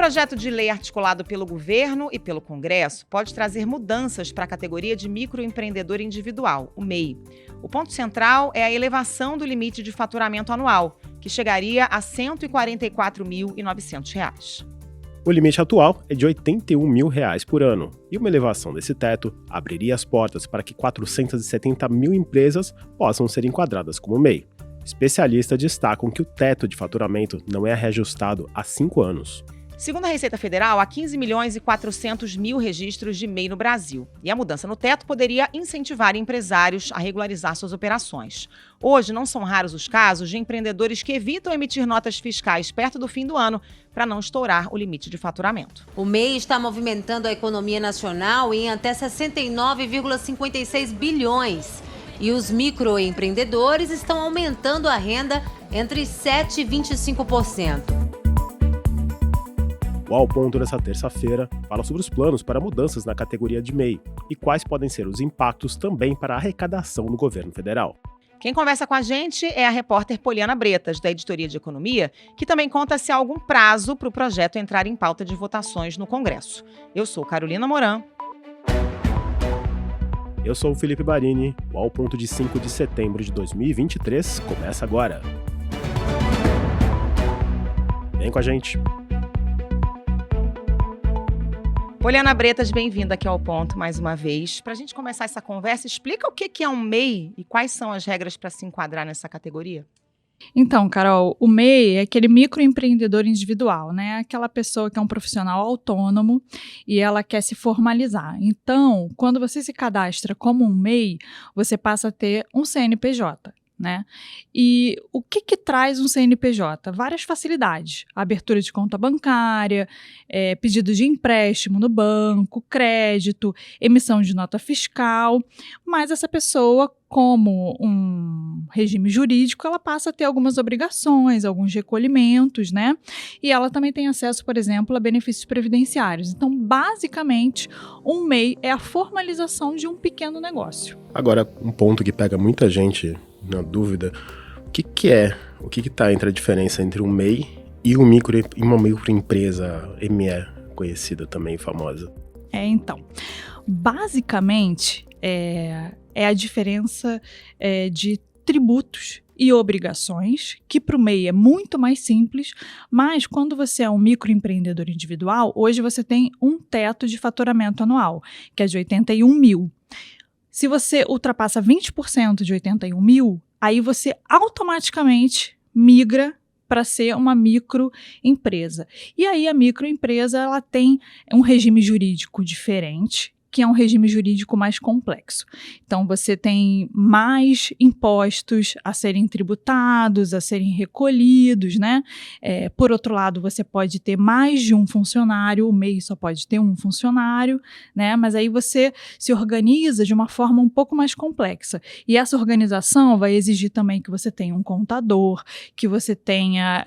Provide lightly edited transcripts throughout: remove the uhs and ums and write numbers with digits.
projeto de lei articulado pelo governo e pelo Congresso pode trazer mudanças para a categoria de microempreendedor individual, o MEI. O ponto central é a elevação do limite de faturamento anual, que chegaria a R$ 144.900. O limite atual é de R$ 81 mil por ano, e uma elevação desse teto abriria as portas para que 470 mil empresas possam ser enquadradas como MEI. Especialistas destacam que o teto de faturamento não é reajustado há 5 anos. Segundo a Receita Federal, há 15 milhões e 400 mil registros de MEI no Brasil. E a mudança no teto poderia incentivar empresários a regularizar suas operações. Hoje, não são raros os casos de empreendedores que evitam emitir notas fiscais perto do fim do ano para não estourar o limite de faturamento. O MEI está movimentando a economia nacional em até 69,56 bilhões. E os microempreendedores estão aumentando a renda entre 7% e 25%. O Ao Ponto dessa terça-feira fala sobre os planos para mudanças na categoria de MEI e quais podem ser os impactos também para a arrecadação no governo federal. Quem conversa com a gente é a repórter Poliana Bretas, da Editoria de Economia, que também conta se há algum prazo para o projeto entrar em pauta de votações no Congresso. Eu sou Carolina Moran. Eu sou o Felipe Barini. O Ao Ponto de 5 de setembro de 2023 começa agora. Vem com a gente. Poliana Bretas, bem-vinda aqui ao Ponto mais uma vez. Para a gente começar essa conversa, explica o que é um MEI e quais são as regras para se enquadrar nessa categoria. Então, Carol, o MEI é aquele microempreendedor individual, né? Aquela pessoa que é um profissional autônomo e ela quer se formalizar. Então, quando você se cadastra como um MEI, você passa a ter um CNPJ. Né? E o que traz um CNPJ? Várias facilidades, abertura de conta bancária, pedido de empréstimo no banco, crédito, emissão de nota fiscal, mas essa pessoa, como um regime jurídico, ela passa a ter algumas obrigações, alguns recolhimentos, né? E ela também tem acesso, por exemplo, a benefícios previdenciários. Então, basicamente, um MEI é a formalização de um pequeno negócio. Agora, um ponto que pega muita gente na dúvida, o que está entre a diferença entre um MEI e uma microempresa ME, conhecida também, famosa? Então, basicamente, é a diferença de tributos e obrigações, que para o MEI é muito mais simples, mas quando você é um microempreendedor individual, hoje você tem um teto de faturamento anual, que é de 81 mil. Se você ultrapassa 20% de 81 mil, aí você automaticamente migra para ser uma microempresa. E aí a microempresa ela tem um regime jurídico diferente, que é um regime jurídico mais complexo. Então, você tem mais impostos a serem tributados, a serem recolhidos, né? Por outro lado, você pode ter mais de um funcionário, o MEI só pode ter um funcionário, né? Mas aí você se organiza de uma forma um pouco mais complexa. E essa organização vai exigir também que você tenha um contador, que você tenha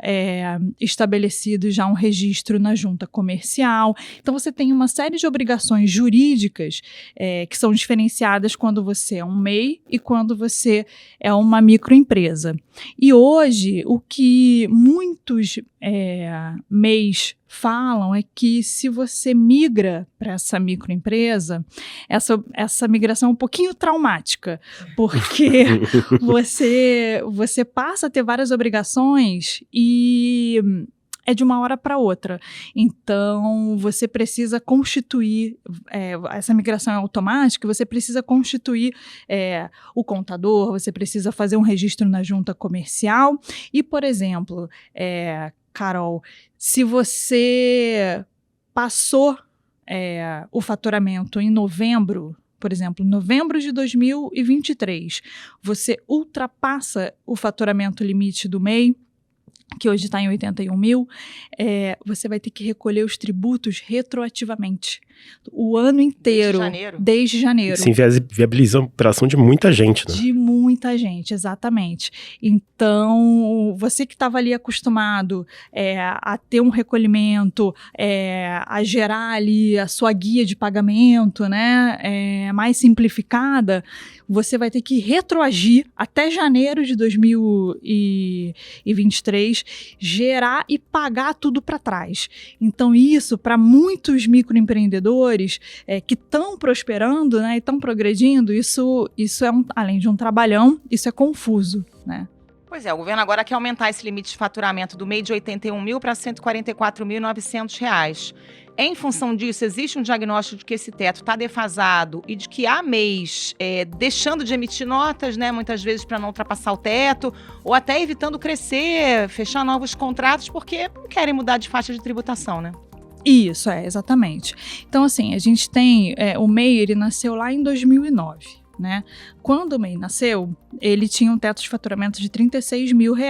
estabelecido já um registro na junta comercial. Então, você tem uma série de obrigações jurídicas que são diferenciadas quando você é um MEI e quando você é uma microempresa. E hoje, o que muitos MEIs falam é que se você migra para essa microempresa, essa migração é um pouquinho traumática, porque você passa a ter várias obrigações e é de uma hora para outra. Então, você precisa constituir, essa migração é automática, você precisa constituir o contador, você precisa fazer um registro na junta comercial. E, por exemplo, Carol, se você passou o faturamento em novembro, por exemplo, em novembro de 2023, você ultrapassa o faturamento limite do MEI, que hoje está em 81 mil, você vai ter que recolher os tributos retroativamente. O ano inteiro. Desde janeiro. Sim, viabiliza a operação de muita gente, né? De muita gente, exatamente. Então, você que estava ali acostumado a ter um recolhimento, a gerar ali a sua guia de pagamento, né, mais simplificada, você vai ter que retroagir até janeiro de 2023, gerar e pagar tudo para trás. Então, isso, para muitos microempreendedores que estão prosperando, né, e estão progredindo, isso é além de um trabalhão, isso é confuso, né? Pois é, o governo agora quer aumentar esse limite de faturamento do MEI de R$ 81 mil para R$ 144.900. Em função disso, existe um diagnóstico de que esse teto está defasado e de que há MEIs deixando de emitir notas, né, muitas vezes para não ultrapassar o teto, ou até evitando crescer, fechar novos contratos, porque não querem mudar de faixa de tributação, né? Isso, exatamente. Então, assim, a gente tem o MEI, ele nasceu lá em 2009, né? Quando o MEI nasceu, ele tinha um teto de faturamento de R$ 36 mil. E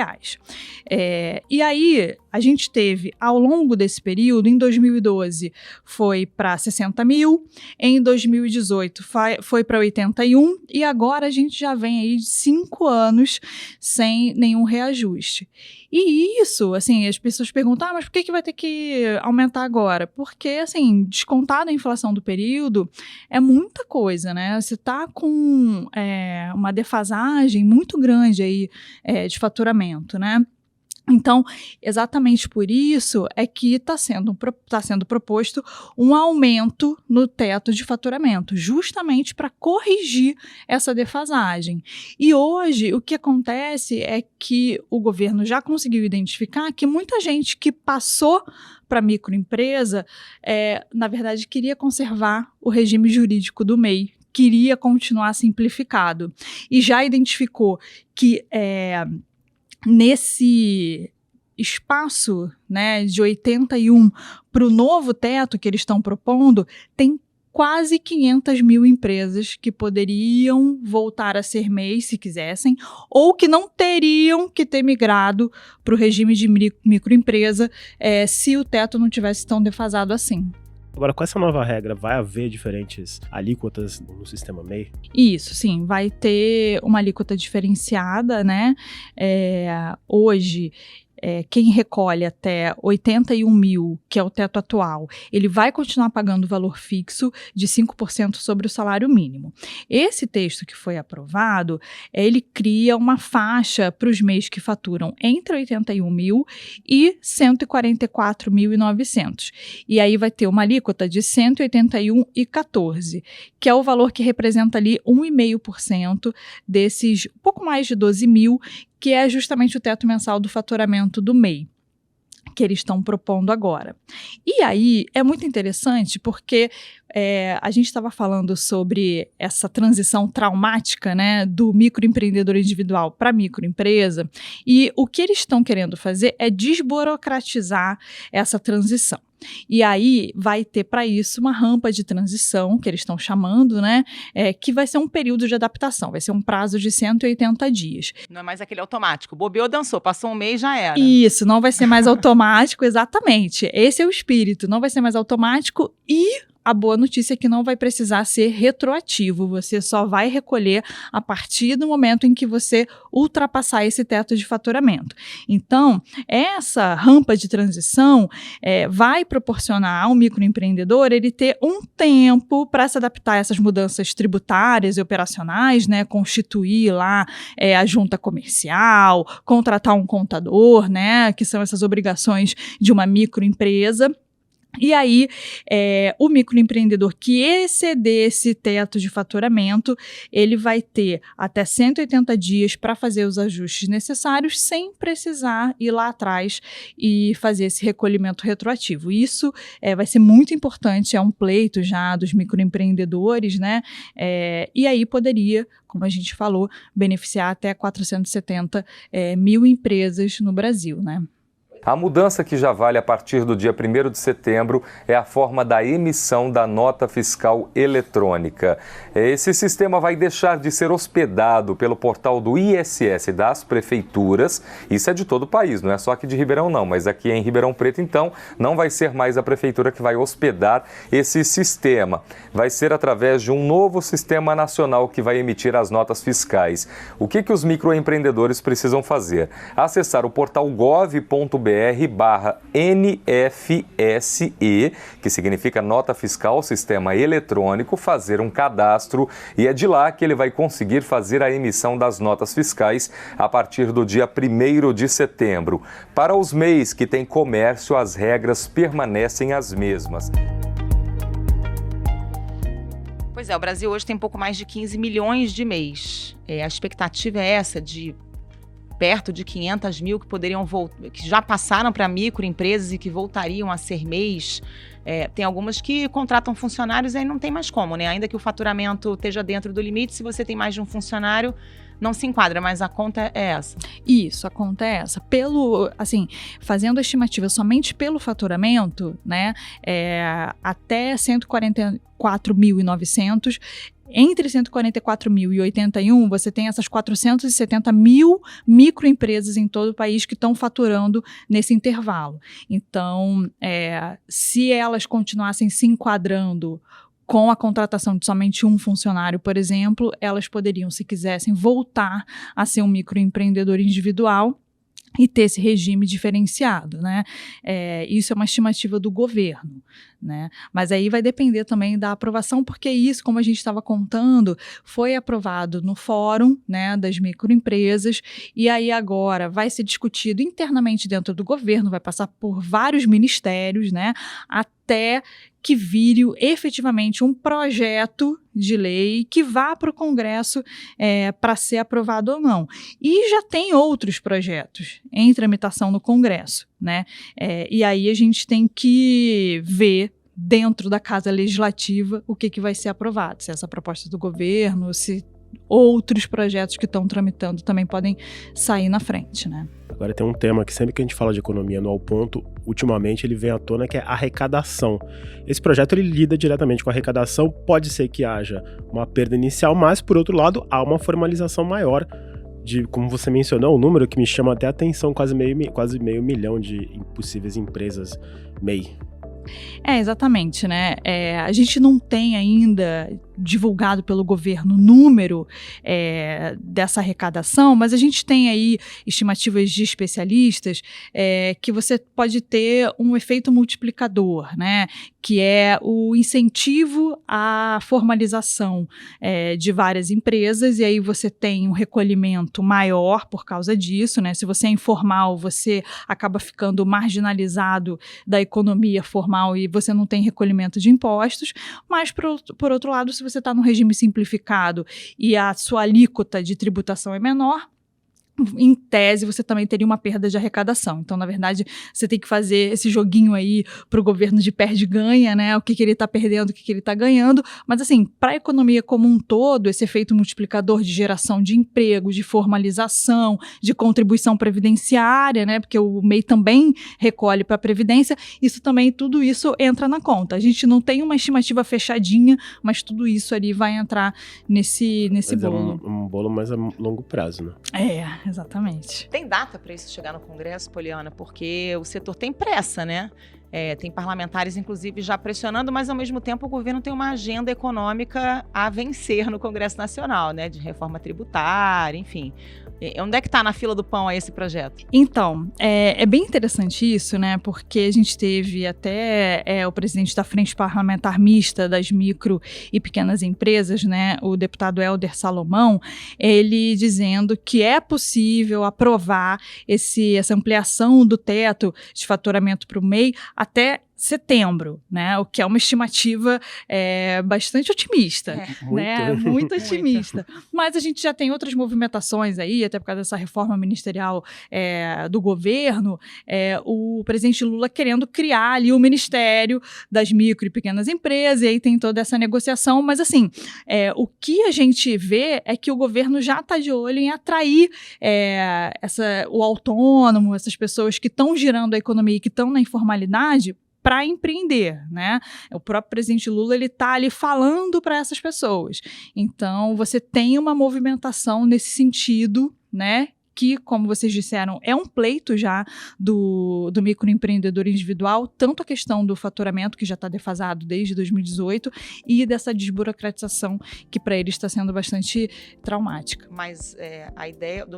aí, a gente teve, ao longo desse período, em 2012, foi para 60 mil, em 2018 foi para 81, e agora a gente já vem aí de 5 anos sem nenhum reajuste. E isso, assim, as pessoas perguntam, mas por que vai ter que aumentar agora? Porque, assim, descontado a inflação do período, é muita coisa, né? Você está com uma defasagem muito grande aí de faturamento, né? Então, exatamente por isso é que está sendo proposto um aumento no teto de faturamento, justamente para corrigir essa defasagem. E hoje, o que acontece é que o governo já conseguiu identificar que muita gente que passou para microempresa, na verdade, queria conservar o regime jurídico do MEI, queria continuar simplificado. E já identificou que nesse espaço, né, de 81 para o novo teto que eles estão propondo, tem quase 500 mil empresas que poderiam voltar a ser MEI se quisessem, ou que não teriam que ter migrado para o regime de microempresa se o teto não tivesse tão defasado assim. Agora, com essa nova regra, vai haver diferentes alíquotas no sistema MEI? Isso, sim, vai ter uma alíquota diferenciada, né? Hoje, quem recolhe até 81 mil, que é o teto atual, ele vai continuar pagando o valor fixo de 5% sobre o salário mínimo. Esse texto que foi aprovado, ele cria uma faixa para os MEIs que faturam entre 81 mil e 144.900. E aí vai ter uma alíquota de 181,14, que é o valor que representa ali 1,5% desses pouco mais de 12 mil, que é justamente o teto mensal do faturamento do MEI, que eles estão propondo agora. E aí é muito interessante porque a gente estava falando sobre essa transição traumática, né, do microempreendedor individual para a microempresa, e o que eles estão querendo fazer é desburocratizar essa transição. E aí vai ter para isso uma rampa de transição, que eles estão chamando, né, que vai ser um período de adaptação, vai ser um prazo de 180 dias. Não é mais aquele automático, bobeou, dançou, passou um mês, já era. Isso, não vai ser mais automático, exatamente. Esse é o espírito, não vai ser mais automático e a boa notícia é que não vai precisar ser retroativo, você só vai recolher a partir do momento em que você ultrapassar esse teto de faturamento. Então, essa rampa de transição vai proporcionar ao microempreendedor ele ter um tempo para se adaptar a essas mudanças tributárias e operacionais, né, constituir lá a junta comercial, contratar um contador, né, que são essas obrigações de uma microempresa. E aí, o microempreendedor que exceder esse teto de faturamento, ele vai ter até 180 dias para fazer os ajustes necessários sem precisar ir lá atrás e fazer esse recolhimento retroativo. Isso vai ser muito importante, é um pleito já dos microempreendedores, né? E aí poderia, como a gente falou, beneficiar até 470 mil empresas no Brasil, né? A mudança que já vale a partir do dia 1º de setembro é a forma da emissão da nota fiscal eletrônica. Esse sistema vai deixar de ser hospedado pelo portal do ISS das prefeituras. Isso é de todo o país, não é só aqui de Ribeirão não, mas aqui em Ribeirão Preto, então, não vai ser mais a prefeitura que vai hospedar esse sistema. Vai ser através de um novo sistema nacional que vai emitir as notas fiscais. O que os microempreendedores precisam fazer? Acessar o portal gov.br/NFSE, que significa Nota Fiscal Sistema Eletrônico, fazer um cadastro e é de lá que ele vai conseguir fazer a emissão das notas fiscais a partir do dia 1º de setembro. Para os MEIs que têm comércio, as regras permanecem as mesmas. Pois é, o Brasil hoje tem pouco mais de 15 milhões de MEIs. A expectativa é essa, de perto de 500 mil que poderiam que já passaram para microempresas e que voltariam a ser MEIs. Tem algumas que contratam funcionários e aí não tem mais como, né? Ainda que o faturamento esteja dentro do limite, se você tem mais de um funcionário, não se enquadra, mas a conta é essa. Isso, a conta é essa. Fazendo a estimativa somente pelo faturamento, né, até 144.900, entre 144 mil e 81, você tem essas 470 mil microempresas em todo o país que estão faturando nesse intervalo. Então, se elas continuassem se enquadrando com a contratação de somente um funcionário, por exemplo, elas poderiam, se quisessem, voltar a ser um microempreendedor individual e ter esse regime diferenciado, né? Isso é uma estimativa do governo, né? Mas aí vai depender também da aprovação, porque isso, como a gente estava contando, foi aprovado no fórum, né, das microempresas, e aí agora vai ser discutido internamente dentro do governo, vai passar por vários ministérios, né, até que vire efetivamente um projeto de lei que vá para o Congresso para ser aprovado ou não. E já tem outros projetos em tramitação no Congresso, né? E aí a gente tem que ver dentro da Casa Legislativa o que vai ser aprovado, se essa proposta do governo, se outros projetos que estão tramitando também podem sair na frente, né? Agora tem um tema que sempre que a gente fala de economia no Ao Ponto, ultimamente ele vem à tona, que é a arrecadação. Esse projeto ele lida diretamente com a arrecadação, pode ser que haja uma perda inicial, mas por outro lado há uma formalização maior de, como você mencionou, um número que me chama até a atenção, quase meio milhão de possíveis empresas MEI. Exatamente, né? A gente não tem ainda divulgado pelo governo o número dessa arrecadação, mas a gente tem aí estimativas de especialistas que você pode ter um efeito multiplicador, né? Que é o incentivo à formalização de várias empresas, e aí você tem um recolhimento maior por causa disso, né? Se você é informal, você acaba ficando marginalizado da economia formal e você não tem recolhimento de impostos, mas por outro lado, se você está no regime simplificado e a sua alíquota de tributação é menor, em tese, você também teria uma perda de arrecadação. Então, na verdade, você tem que fazer esse joguinho aí para o governo de perde-ganha, né? O que ele está perdendo, o que ele está ganhando. Mas, assim, para a economia como um todo, esse efeito multiplicador de geração de emprego, de formalização, de contribuição previdenciária, né? Porque o MEI também recolhe para a Previdência, tudo isso entra na conta. A gente não tem uma estimativa fechadinha, mas tudo isso ali vai entrar nesse bolo. É um bolo mais a longo prazo, né? Exatamente. Tem data para isso chegar no Congresso, Poliana? Porque o setor tem pressa, né? Tem parlamentares, inclusive, já pressionando, mas, ao mesmo tempo, o governo tem uma agenda econômica a vencer no Congresso Nacional, né? De reforma tributária, enfim. Onde é que está na fila do pão aí esse projeto? Então, é bem interessante isso, né? Porque a gente teve até o presidente da Frente Parlamentar Mista das Micro e Pequenas Empresas, né? O deputado Helder Salomão, ele dizendo que é possível aprovar essa ampliação do teto de faturamento para o MEI até setembro, né? O que é uma estimativa bastante otimista, né? Muito otimista. Mas a gente já tem outras movimentações aí, até por causa dessa reforma ministerial do governo, o presidente Lula querendo criar ali o Ministério das Micro e Pequenas Empresas, e aí tem toda essa negociação, mas assim, o que a gente vê é que o governo já está de olho em atrair o autônomo, essas pessoas que estão girando a economia e que estão na informalidade, para empreender, né? O próprio presidente Lula, ele está ali falando para essas pessoas. Então, você tem uma movimentação nesse sentido, né? Que, como vocês disseram, é um pleito já do microempreendedor individual, tanto a questão do faturamento, que já está defasado desde 2018, e dessa desburocratização, que para ele está sendo bastante traumática. Mas a ideia do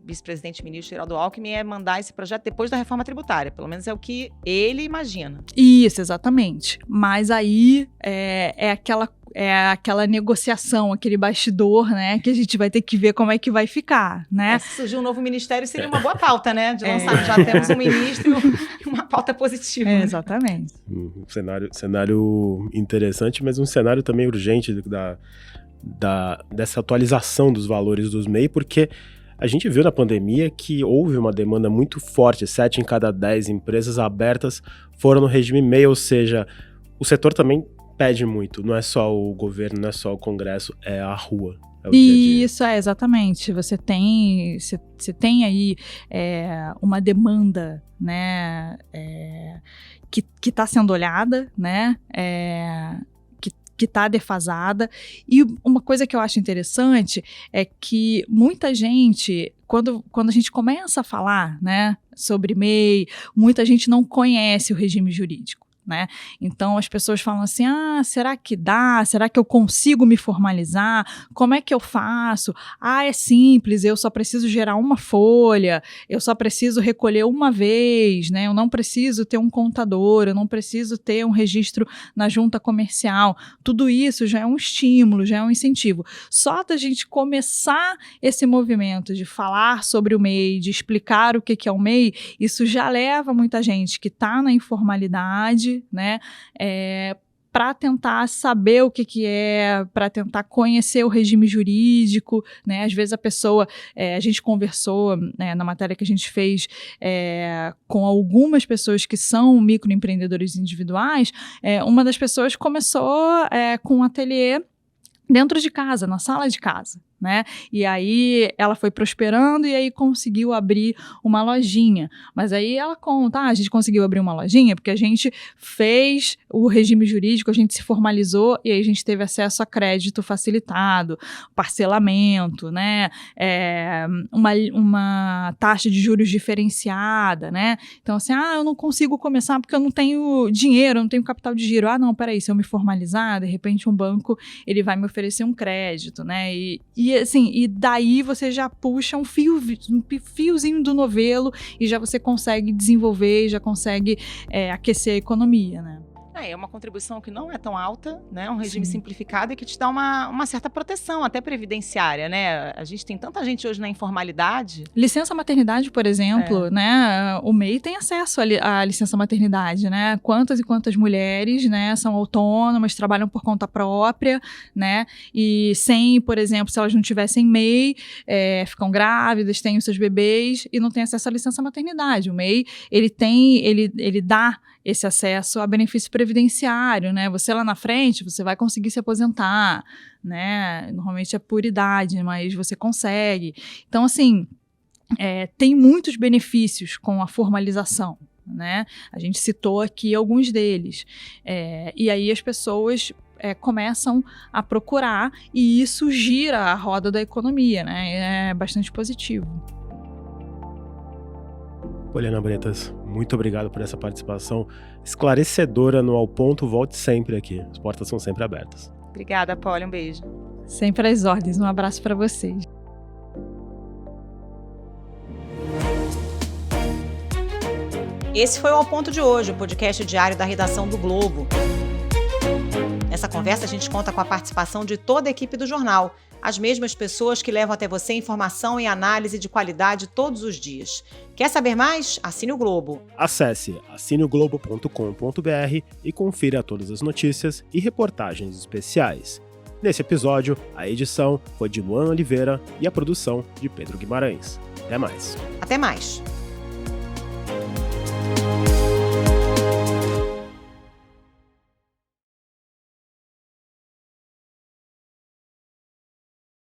vice-presidente ministro Geraldo Alckmin é mandar esse projeto depois da reforma tributária, pelo menos é o que ele imagina. Isso, exatamente. Mas aí é aquela negociação, aquele bastidor, né, que a gente vai ter que ver como é que vai ficar, né? Se surgir um novo ministério, seria uma boa pauta, né? De lançar, já temos um ministro e uma pauta positiva. Exatamente. Um cenário interessante, mas um cenário também urgente dessa atualização dos valores dos MEI, porque a gente viu na pandemia que houve uma demanda muito forte, 7 em cada 10 empresas abertas foram no regime MEI, ou seja, o setor também pede muito, não é só o governo, não é só o Congresso, é a rua. É o dia a dia. Isso, exatamente. Você tem aí uma demanda, né, que está sendo olhada, né, que está defasada. E uma coisa que eu acho interessante é que muita gente, quando a gente começa a falar, né, sobre MEI, muita gente não conhece o regime jurídico. Né? Então as pessoas falam assim, será que dá? Será que eu consigo me formalizar? Como é que eu faço? É simples, eu só preciso gerar uma folha, eu só preciso recolher uma vez, né? Eu não preciso ter um contador, eu não preciso ter um registro na junta comercial. Tudo isso já é um estímulo, já é um incentivo. Só da gente começar esse movimento de falar sobre o MEI, de explicar o que é o MEI, isso já leva muita gente que está na informalidade, né, para tentar saber o que é, para tentar conhecer o regime jurídico, né? Às vezes a pessoa, a gente conversou, né, na matéria que a gente fez com algumas pessoas que são microempreendedores individuais, uma das pessoas começou com um ateliê dentro de casa, na sala de casa, né? E aí ela foi prosperando e aí conseguiu abrir uma lojinha. Mas aí ela conta, a gente conseguiu abrir uma lojinha porque a gente fez o regime jurídico, a gente se formalizou e aí a gente teve acesso a crédito facilitado, parcelamento, né? Uma taxa de juros diferenciada, né? Então assim, eu não consigo começar porque eu não tenho dinheiro, eu não tenho capital de giro. Não, peraí, se eu me formalizar, de repente um banco, ele vai me oferecer um crédito, né? E daí você já puxa um fiozinho do novelo e já você consegue desenvolver, já consegue aquecer a economia, né? É uma contribuição que não é tão alta, né? Um regime simplificado e que te dá uma certa proteção, até previdenciária, né? A gente tem tanta gente hoje na informalidade. Licença maternidade, por exemplo, né? O MEI tem acesso à licença maternidade, né? Quantas e quantas mulheres, né, são autônomas, trabalham por conta própria, né? E sem, por exemplo, se elas não tivessem MEI, ficam grávidas, têm os seus bebês e não têm acesso à licença maternidade. O MEI, ele dá esse acesso a benefício previdenciário, né? Você lá na frente, você vai conseguir se aposentar, né? Normalmente é por idade, mas você consegue. Então, assim, tem muitos benefícios com a formalização, né? A gente citou aqui alguns deles. E aí as pessoas começam a procurar e isso gira a roda da economia, né? É bastante positivo. Poliana Bretas, muito obrigado por essa participação esclarecedora no Ao Ponto. Volte sempre aqui, as portas são sempre abertas. Obrigada, Poli, um beijo. Sempre às ordens, um abraço para vocês. Esse foi o Ao Ponto de hoje, o podcast diário da redação do Globo. Nessa conversa, a gente conta com a participação de toda a equipe do jornal, as mesmas pessoas que levam até você informação e análise de qualidade todos os dias. Quer saber mais? Assine o Globo. Acesse assineoglobo.com.br e confira todas as notícias e reportagens especiais. Nesse episódio, a edição foi de Luan Oliveira e a produção de Pedro Guimarães. Até mais. Até mais.